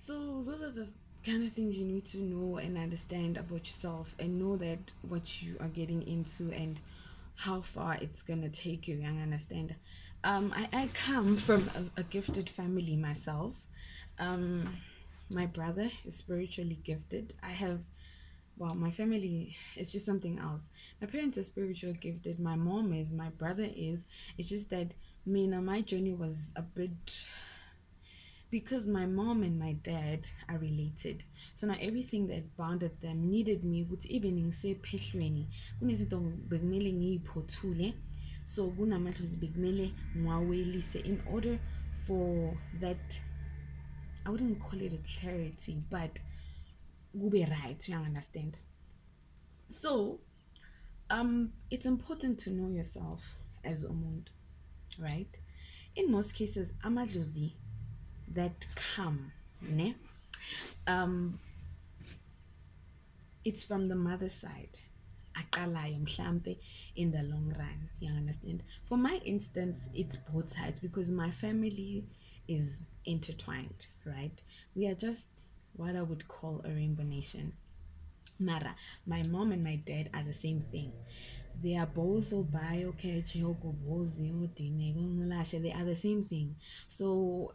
So those are the kind of things you need to know and understand about yourself, and know that what you are getting into and how far it's gonna take you. You understand? I come from a gifted family myself. Um, my brother is spiritually gifted. I have, well, my family is just something else. My parents are spiritual gifted. My mom is. My brother is. It's just that me, now my journey was a bit, because my mom and my dad are related. So now everything that bounded them needed me ukuthi even ngisephehlweni kunezinto bekumele ngiyiphothule, so kunamadlozi bekumele ngiwawelise in order for that, I wouldn't call it a clarity, but kube right, you understand. So it's important to know yourself as umuntu, right? In most cases amadlozi that come, ne, um it's from the mother side aqalayo mhlampe in the long run, you understand. For my instance, it's both sides because my family is intertwined, right? We are just what I would call a rainbow nation. Mara, my mom and my dad are the same thing. They are both Obayokeche, Ogobozi, Odine, they are the same thing. So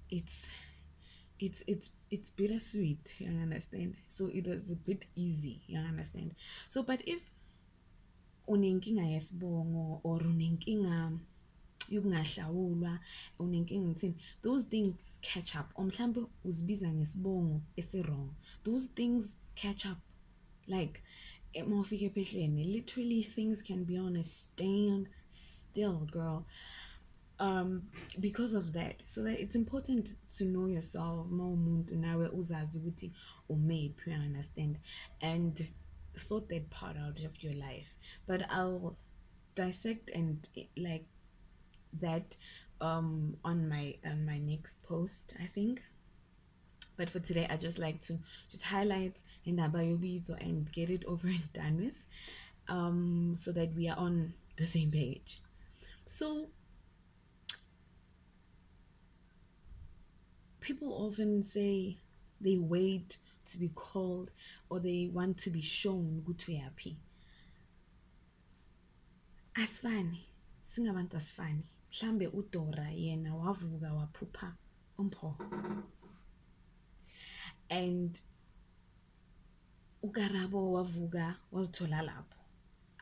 it's it's bittersweet, you understand. So it was a bit easy, you understand. So but if unenkinga yesibongo or unenkinga yokungahlawulwa, unenkinga ngithini, those things catch up. Or mhlambe uzibiza ngesibongo esi-wrong, those things catch up. Like mawufika ephehlweni, literally things can be on a stand still, girl. Because of that, so that it's important to know yourself. Mawumuntu nawe uzazi ukuthi umephi, you understand, and sort that part out of your life. But I'll dissect and like that on my next post, I think. But for today, I just like to just highlight in Yobizo and get it over and done with, so that we are on the same page. So people often say they wait to be called, or they want to be shown good to happy. Asifani, singabantu asifani. Mhlambe uDora yena wavuka waphupha umpho, and uKarabo wavuka wazithola lapho.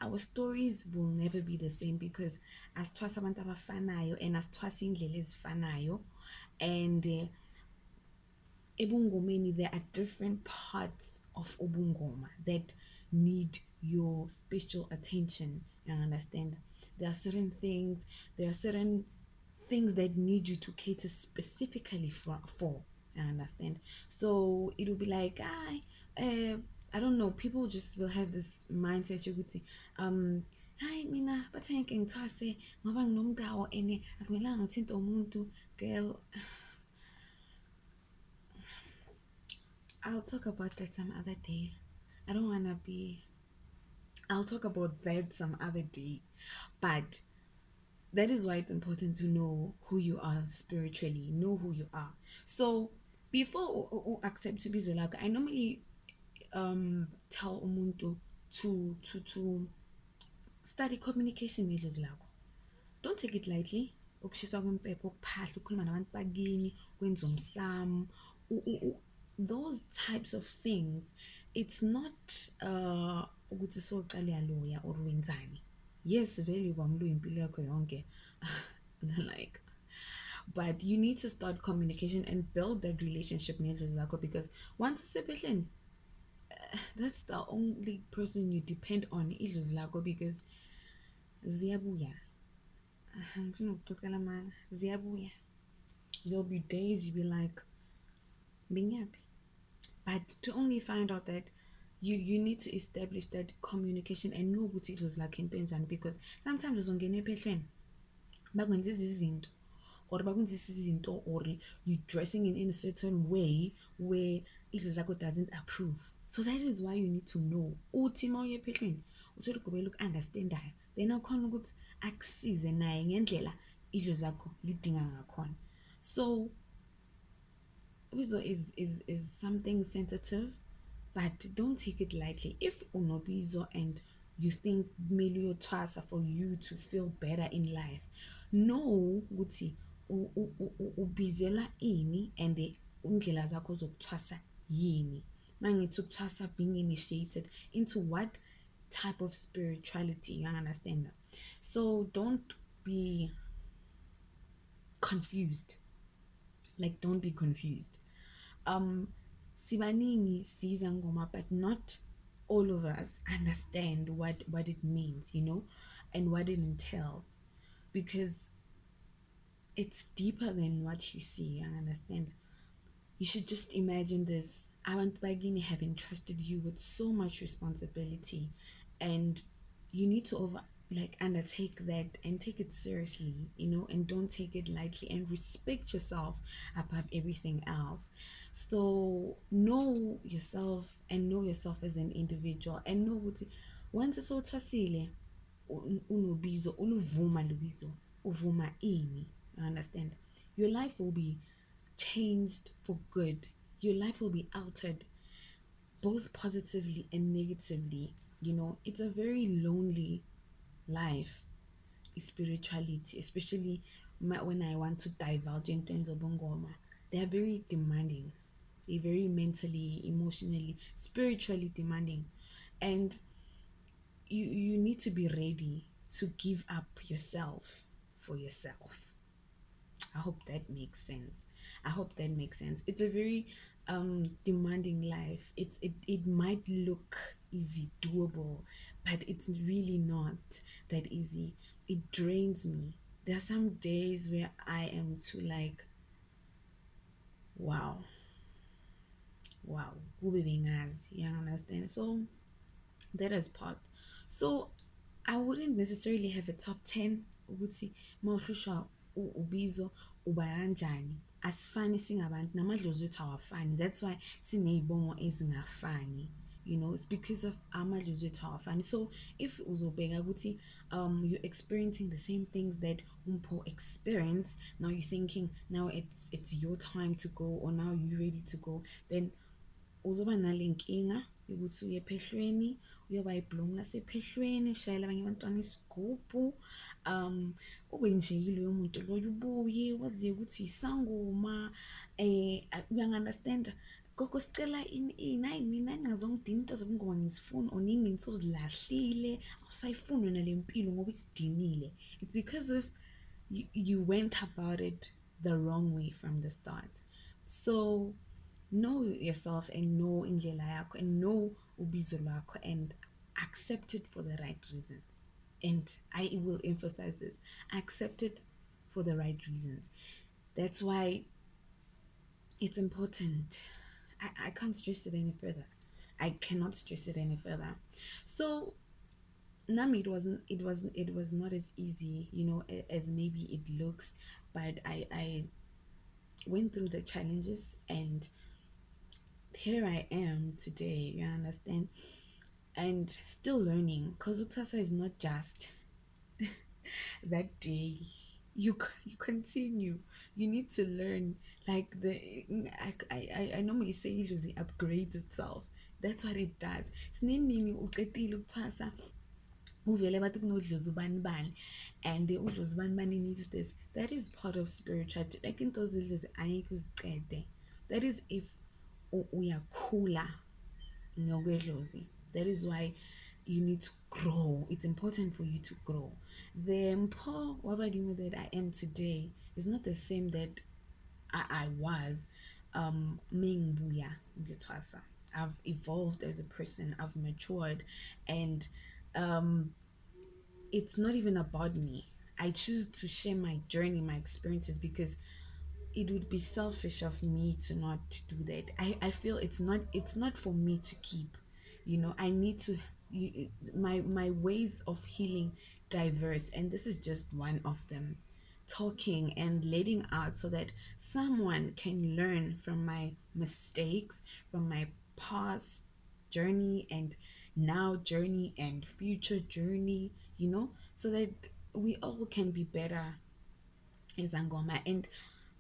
Our stories will never be the same because asithwasa abantu abafanayo and asithwasa indlela ezifanayo, and ebungomeni there are different parts of ubungoma that need your special attention, you understand. There are certain things, there are certain things that need you to cater specifically for, you understand. So it will be like I don't know, people just will have this mindset yokuthi hayi mina bathenge ngithwase ngoba nginomntawo ene akumelanga ngithinte umuntu. Girl, I'll talk about that some other day. I don't want to be. I'll talk about that some other day. But that is why it's important to know who you are spiritually. Know who you are. So before accept to be Zolaka, I normally tell umuntu to study communication ngeDlozi lakho. Don't take it lightly. Ukushisa komcephe, ukuphahla, ukukhuluma nabantu bakini, kwenza umsamo, those types of things. It's not ukuthi soqala uyaloya or wenzani. Yes, vele kwamlu impilo yakho yonke. Like, but you need to start communication and build that relationship ngeDlozi lakho, because once usephehleni, that's the only person you depend on, idlozi lakho, because ziyabuya. Ziyabuya. There'll be days you'll be like, being happy. But to only find out that you need to establish that communication and know what it was like intention, because sometimes uzongena ephehlweni bakwenza izinto, or bakwenza izinto, or you dressing in a certain way where it is like doesn't approve. So that is why you need to know uthi mawuye ephehlweni uthole ugobela uku-understandayo, then akhona ukuthi akusize naye ngendlela idlozi lakho lidinga ngakhona. So Ubizo is something sensitive, but don't take it lightly. If unobizo and you think melio twasa for you to feel better in life, no ukuthi ubizela ini and indlela zakho zokuthwasa yini. Mangithi ukuthwasa being initiated into what type of spirituality, you understand that? So don't be confused. Like, don't be confused. Sibaningi siza ngoma, but not all of us understand what it means, and what it entails, because it's deeper than what you see. I understand. You should just imagine this. Abantu bagini have entrusted you with so much responsibility, and you need to undertake that and take it seriously, and don't take it lightly, and respect yourself above everything else. So know yourself, and know yourself as an individual, and know what once it's all unobizo uluvuma lubizo uvuma ini. You understand? Your life will be changed for good. Your life will be altered both positively and negatively. It's a very lonely life, spirituality, especially when I want to divulge into Nzobongoma. They are very demanding. They're very mentally, emotionally, spiritually demanding. And you need to be ready to give up yourself for yourself. I hope that makes sense. I hope that makes sense. It's a very demanding life. It might look easy, doable, but it's really not that easy. It drains me. There are some days where I am too like, wow, wow, you understand? So that has passed. So I wouldn't necessarily have a top 10 ukuthi mawuhlushwa ubizo uba kanjani. Asifani singabantu, namadlozi wethu awafani. That's why siney'bongo ezingafani. It's because of amadlozi wethu awafani. So if uzobheka ukuthi you're experiencing the same things that umpo experienced, now you're thinking now it's your time to go, or now you're ready to go, then uzoba nale nkinga yokuthi uye ephehlweni, uyoba ibhlungu lasephehlweni, ushayela abanye abantwana isigubhu, ube nje yiloyo muntu loyo, ubuye waziye ukuthi yisangoma. Uyangi-understand? Gogo sicela ini, hayi mina ngingazongidina into zobungoma ngizifuna, or nini ngithe uzilahlile, awusayifuni wena le mpilo ngoba idinile. It's because of you went about it the wrong way from the start. So know yourself, and know indlela yakho, and know ubizo lwakho, and accept it for the right reasons. And I will emphasize this: accept it for the right reasons. That's why it's important. I can't stress it any further. I cannot stress it any further. So Nami, it was not as easy, as maybe it looks, but I went through the challenges, and here I am today, you understand? And still learning, because Uktasa is not just that day. You continue. You need to learn. Like I normally say it usually upgrades itself. That's what it does. Sinini uqedile ukuthwasa uvele bathi kunodlozi ubani bani, and udlozi ubani bani needs this. That is part of spirituality. Like in those idlozi ayikho uzicede. That is if uyakhula ngokwedlozi. That is why you need to grow. It's important for you to grow. The Mpo Wabadimo that I am today is not the same that I was Mingbuya Gutwasa. I've evolved as a person, I've matured, and it's not even about me. I choose to share my journey, my experiences, because it would be selfish of me to not do that. I feel it's not for me to keep. I need to my ways of healing diverse, and this is just one of them. Talking and letting out so that someone can learn from my mistakes, from my past journey, and now journey, and future journey, so that we all can be better in Zangoma, and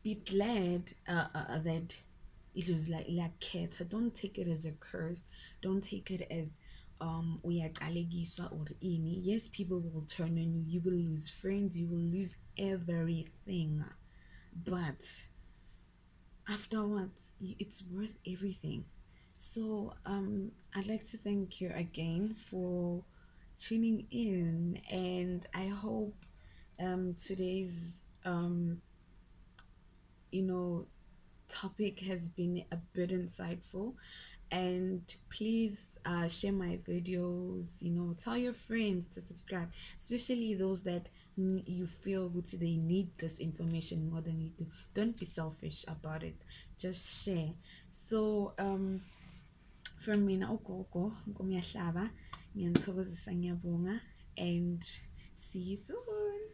be glad that it was like cat. Don't take it as a curse. Don't take it as uyaqalegiswa or ini. Yes, people will turn on you. You will lose friends. You will lose everything. But afterwards, it's worth everything. So I'd like to thank you again for tuning in, and I hope today's you know topic has been a bit insightful. And please share my videos, tell your friends to subscribe, especially those that you feel they need this information more than you do. Don't be selfish about it, just share. So from mina ugogo Nkomiyahlaba, ngiyathokozisa, ngiyabonga, and see you soon.